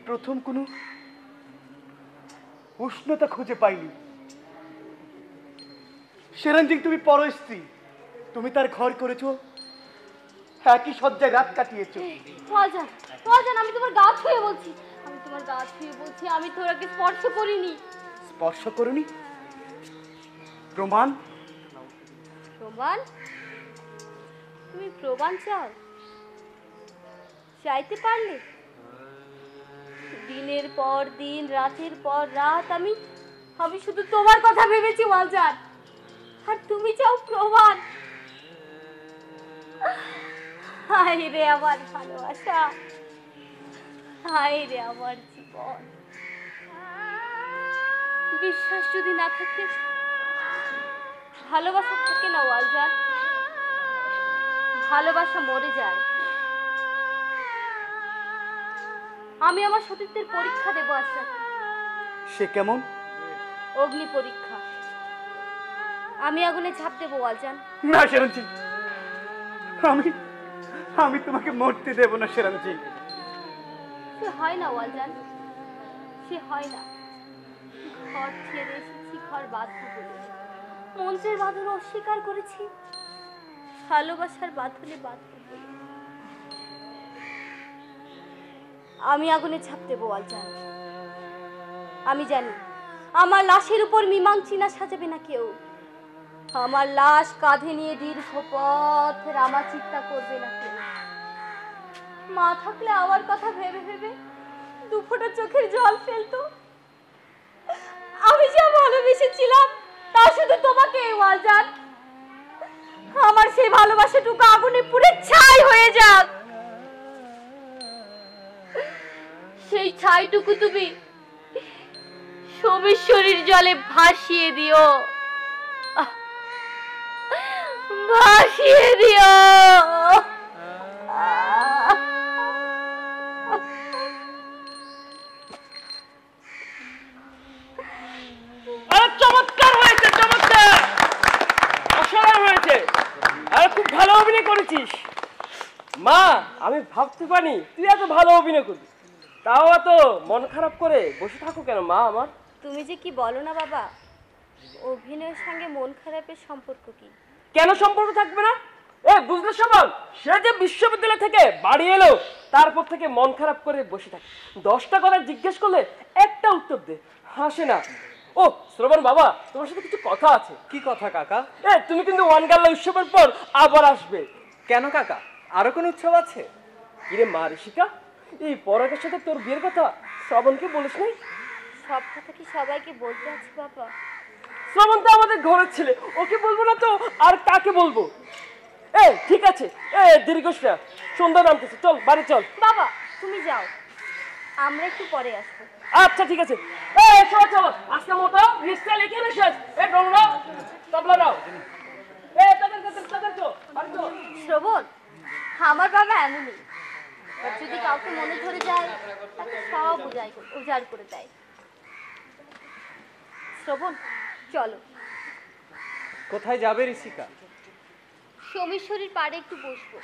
প্রথম কোনো উষ্ণতা খুঁজে পাইনি। সেরানজিং, তুমি পরস্ত্রী, তুমি তার ঘর করেছো, একই শয্যায় রাত কাটিয়েছো। ওয়ালজান, ওয়ালজান, আমি তোমার গা ছুঁয়ে বলছি, আমি তোমার গা ছুঁয়ে বলছি, আমি তোরাকে স্পর্শ করিনি। স্পর্শ করনি? প্রমাণ? প্রমাণ? তুমি প্রমাণ চাও? চাইতে পারলে? দিনের পর দিন, রাতের পর রাত আমি শুধু তোমার কথা ভেবেছি ওয়ালজান, আর তুমি চাও প্রমাণ। হায় রে আমার ভালোবাসা, হায় রে আমার জীবন। বিশ্বাস যদি না থাকে, ভালোবাসা থাকে না ওয়ালজান। ভালোবাসা মরে যায়। আমি আমার সতীত্বের পরীক্ষা দেবো আজকে। সে কেমন? অগ্নি পরীক্ষা। আমি আগুনে ঝাঁপ দেবো ওয়ালজান। না সেরানজি, আমি তোমাকে মরতে দেব না সেরানজি। সে হয় না ওয়ালজান, সে হয় না। ঘর ছেড়ে এসেছি ঘর বাঁধবো বলে, মন্ত্রের বাঁধন অস্বীকার করেছি, ভালোবাসার বাঁধনে বাঁধবো বলে। আমি আগুনে ঝাঁপ দেবো ওয়ালজান। আমি জানি আমার লাশের উপর মীমাংসিনা সাজাবে না কেউ। আমার লাশ কাঁধে নিয়ে দীর্ঘ পথ রামা চিন্তা করবে না কেউ। মা থাকলে আমার কথা ভেবে ভেবে দুফোঁটা চোখের জল ফেলতো। আমি যা ভালোবেসেছিলাম তা শুধু তোমাকে ওয়ালজান। আমার সেই ভালোবাসাটুকু আগুনে পুড়ে ছাই হয়ে যাক। সেই ছাইটুকু তুমি সোমেশ্বরীর জলে ভাসিয়ে দিও, ভাসিয়ে দিও। চমৎকার হয়েছে, চমৎকার, অসাধারণ হয়েছে। আর খুব ভালো অভিনয় করেছিস মা। আমি ভাবতে পারি তুই এত ভালো অভিনয় করবি, তাও এত মন খারাপ করে বসে থাকো কেন মা আমার? তুমি যে কি বলো না বাবা, অভিনয়ের সঙ্গে মন খারাপের সম্পর্ক কি? কেন সম্পর্ক থাকবে না? বুঝলে সবাল, সে যে বিশ্ববিদ্যালয় থেকে বাড়ি এলো তারপর থেকে মন খারাপ করে বসে থাকে। 10টা কথা জিজ্ঞেস করলে একটা উত্তর দে, হাসে না। ও শ্রবণ বাবা, তোমার সাথে কিছু কথা আছে। কি কথা কাকা? তুমি কিন্তু ওয়ানগালা উৎসবের পর আবার আসবে। কেন কাকা, আরো কোন উৎসব আছে? কিরে মা ঋষিকা, এই পরাগের সাথে তোর বিয়ের কথা শ্রবণকে বলিস নাই? সব কথা কি সবাইকে বলতে আছে বাবা? শ্রবণ তো আমাদের ঘরের ছেলে, ওকে বলবো না তো আর কাকে বলবো? ঠিক আছে, দীর্ঘশ্রা, সন্ধ্যা নামতেছে, চল বাড়ি চল। বাবা তুমি যাও, আমরা একটু পরে আসবো। আচ্ছা ঠিক আছে, চল আজকে মতো লিস্টটা লিখে রেখেছ। ডোংরা তবলা দাও। শ্রবণ, আমার বাবা এমনই, যদি কাউকে মনে ধরে যায় তাকে সব উজাড় করে দেয়। শ্রবণ চলো। কোথায় যাবে ঋষিকা? সোমেশ্বরীর পাড়ে একটু বসবো।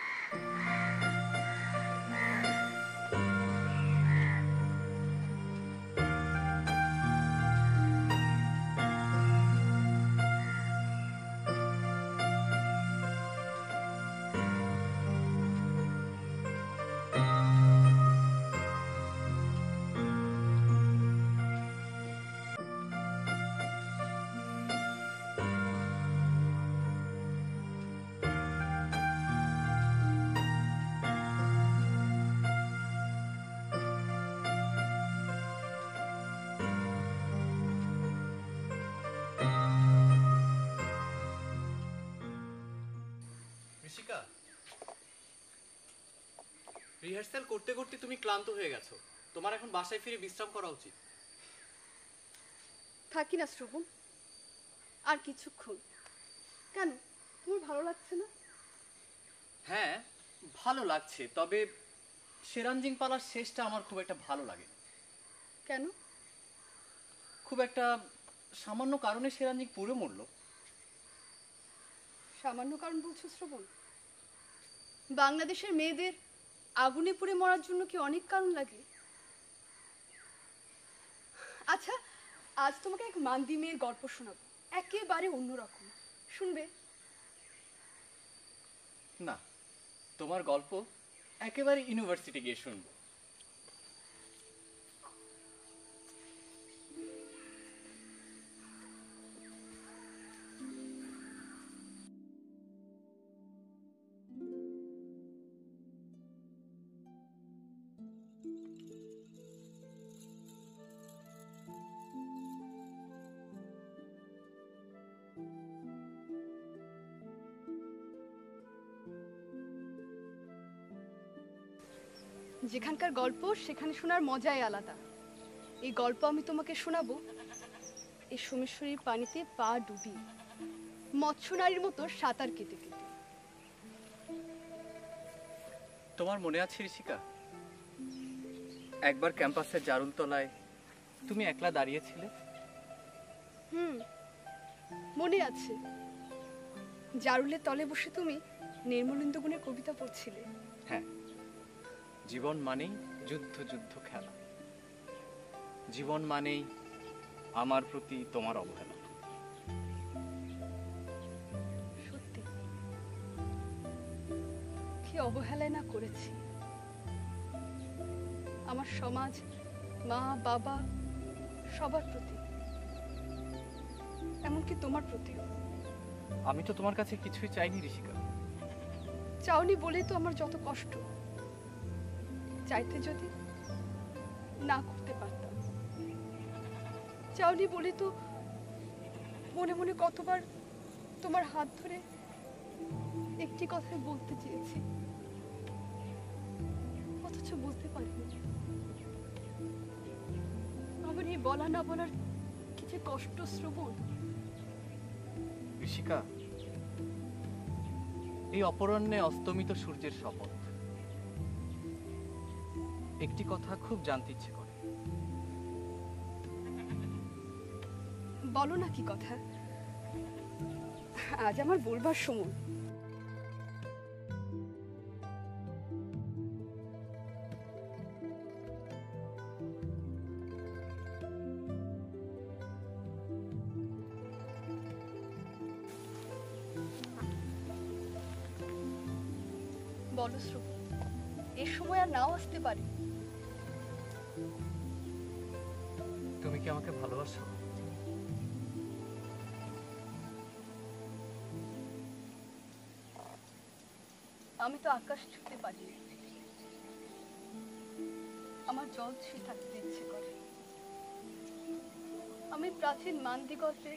রিহার্সাল করতে করতে তুমি ক্লান্ত হয়ে গেছো, তোমার এখন বাসায় ফিরে বিশ্রাম করা উচিত। থাকি না শ্রবণ, আর কিছুক্ষণ। কেন, তোমার ভালো লাগছে না? হ্যাঁ ভালো লাগছে, তবে সেরাঞ্জিং পালার শেষটা আমার খুব একটা ভালো লাগে। কেন? খুব একটা সামান্য কারণে সেরাঞ্জিং পুরো মরল। সামান্য কারণ বলছো শ্রবণ? বাংলাদেশের মেয়েদের আগুনে পুড়ে মরার জন্য কি অনেক কারণ লাগে? আচ্ছা, আজ তোমাকে এক মান্দি মেয়ের গল্প শোনাবো, একেবারে অন্যরকম। শুনবে? না, তোমার গল্প একেবারে ইউনিভার্সিটি গিয়ে শুনবো। যেখানকার গল্প সেখানে শোনার মজাই আলাদা। এই গল্প আমি তোমাকে শোনাবো এই সোমেশ্বরীর পানিতে পা ডুবি, মৎস্য নারীর মতো সাঁতার কেটে কেটে। তোমার মনে আছে ঋষিকা, একবার ক্যাম্পাসের জারুলতলায় তুমি একলা দাঁড়িয়েছিলে? মনে আছে। জারুলের তলে বসে তুমি নির্মলেন্দু গুণের কবিতা পড়ছিলে। হ্যাঁ, জীবন মানেই যুদ্ধ যুদ্ধ খেলা, জীবন মানেই আমার প্রতি তোমার অবহেলা। সত্যি, কি অবহেলায় না করেছি। আমার সমাজ, মা বাবা, সবার প্রতি, এমনকি তোমার প্রতিও। আমি তো তোমার কাছে কিছুই চাইনি ঋষিকা। চাওনি বলেই তো আমার যত কষ্ট। চাইতে যদি না করতে পারতাম। চাওনি বলে তো মনে মনে কতবার তোমার হাত ধরে একটি কথাই বলতে চেয়েছি, অথচ বলতে পারিনি। আমার এই বলা না বলার কি যে কষ্ট শ্রবণ। ঋষিকা, এই অপরাহ্নে অস্তমিত সূর্যের শপথ, একটি কথা খুব জানতে ইচ্ছে করে। বলো না কি কথা, আজ আমার বলবার সময়। বলো শ্রবণ, এর সময় আর নাও আসতে পারে। তুমি কি আমাকে ভালোবাসো? আমি তো আকাশ ছুঁতে পারি, আমার জল ছুঁয়ে থাকতে ইচ্ছে করে। আমি প্রাচীন মান্দিগল্পে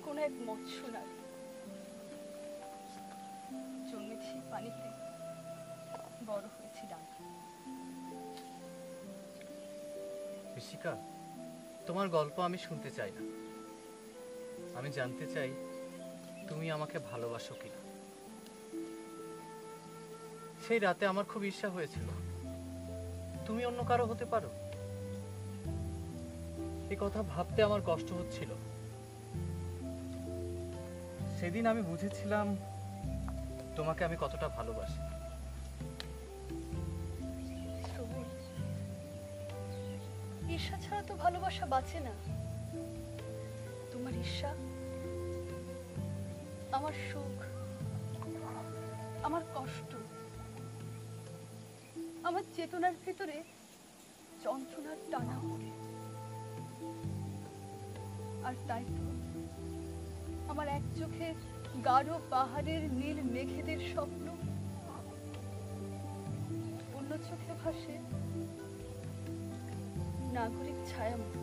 কোন এক মৎস্য নারী, জন্মেছি পানিতে, বড় হয়েছি ডাঙা। ঋষিকা, তোমার গল্প আমি শুনতে চাই না। আমি জানতে চাই তুমি আমাকে ভালোবাসো কিনা। সেই রাতে আমার খুব ঈর্ষা হয়েছিল, তুমি অন্য কারো হতে পারো। এই কথা ভাবতে আমার কষ্ট হচ্ছিল। সেদিন আমি বুঝেছিলাম তোমাকে আমি কতটা ভালোবাসি। ঈর্ষা ছাড়া তো ভালোবাসা বাঁচে না। তোমার ঈর্ষা আমার সুখ, আমার কষ্ট, আমার চেতনার ভিতরে যন্ত্রণার টানা পড়ে। আর তাই তো আমার এক চোখে গাঢ় পাহাড়ের নীল মেঘেদের স্বপ্ন, অন্য চোখে ভাসে নাগরিক ছায়া মুখ।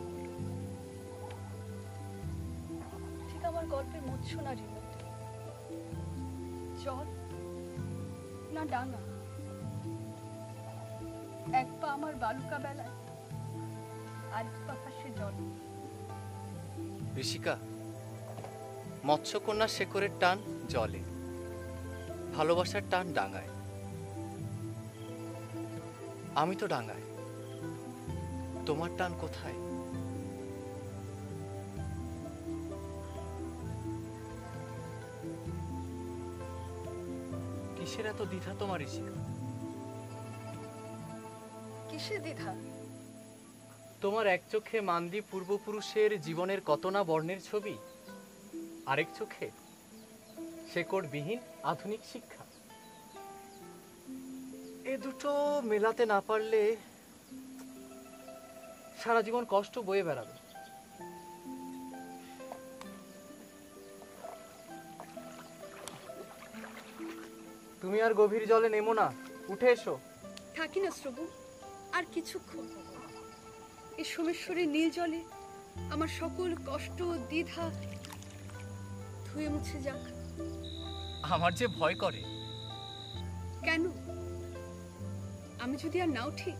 ঠিক আমার গল্পের মৎস্য নারীর মতো, জল না ডাঙা, এক পা আমার বালুকা বেলায়, আরেক পা ভাসে জলে। ঋষিকা, মৎস্যকন্যা শেকরের টান জলে, ভালোবাসার টান ডাঙায়। আমি তো ডাঙায়, তোমার টান কোথায়? কিসের এত দ্বিধা তোমার ঋষিকা? কিসের দ্বিধা? তোমার এক চোখে মান্দি পূর্বপুরুষের জীবনের কত না বর্ণের ছবি, আরেক চোখে শেকড়বিহীন আধুনিক শিক্ষা। এ দুটো মেলাতে না পারলে সারা জীবন কষ্ট বয়ে বেড়াবে। তুমি আর গভীর জলে নেমো না, উঠে এসো। থাকি না শ্রবণ, আর কিছুক্ষণ। এই সোমেশ্বরের নীল জলে আমার সকল কষ্ট দ্বিধা ধুয়ে মুছে যাক। আমার যে ভয় করে। কেন? আমি যদি আর না উঠি,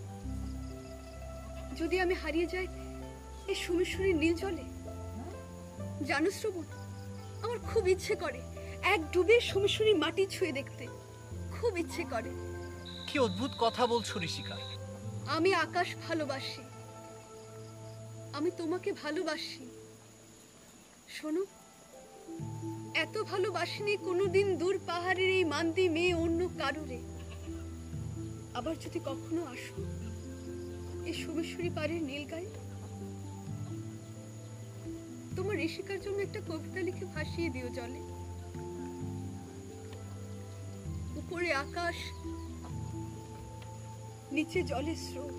যদি আমি হারিয়ে যাই এই সোমেশ্বরের নীল জলে, জানো শ্রবণ, আমার খুব ইচ্ছে করে এক ডুবে সোমেশ্বরী মাটি ছুঁয়ে দেখতে, খুব ইচ্ছে করে। কি অদ্ভুত কথা বলছো ঋষিকা। আমি আকাশ ভালোবাসি, আমি তোমাকে ভালোবাসি। শোনো, এত ভালোবাসিনি কোনোদিন দূর পাহাড়ের এই মান্দি মেয়ে অন্য কারুরে। আবার যদি কখনো আসো এই সোমেশ্বরী পাড়ের নীলগায়ে, তোমার ঋষিকার জন্য একটা কবিতা লিখে ভাসিয়ে দিও জলে। উপরে আকাশ, নিচে জলে স্রোত।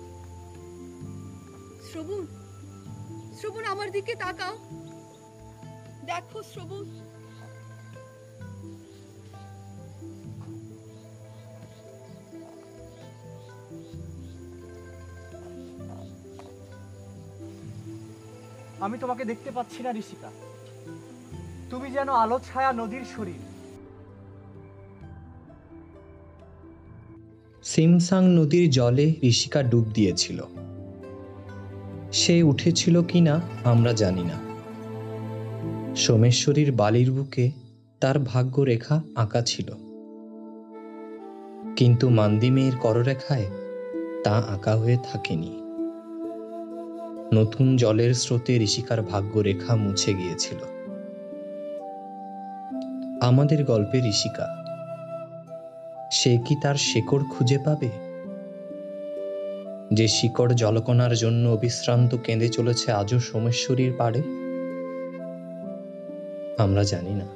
শ্রবণ, শ্রবণ, আমার দিকে তাকাও, দেখো শ্রবণ। আমি তোমাকে দেখতে পাচ্ছি না ঋষিকা, তুমি যেন আলো ছায়া নদীর শরীর। সিমসাং নদীর জলে ঋষিকা ডুব দিয়েছিল। সে উঠেছিল কিনা আমরা জানি না। সোমেশ্বরীর বালির বুকে তার ভাগ্যরেখা আঁকা ছিল, কিন্তু মান্দি মেয়ের কররেখায় তা আঁকা হয়ে থাকেনি। নতুন জলের স্রোতে ঋষিকার ভাগ্যরেখা মুছে গিয়েছিল। আমাদের গল্পে ঋষিকা, সে কি তার শেকড় খুঁজে পাবে? যে শিকড় জলকণার জন্য অবিশ্রান্ত কেঁদে চলেছে আজও সোমেশ্বরীর পাড়ে? আমরা জানি না।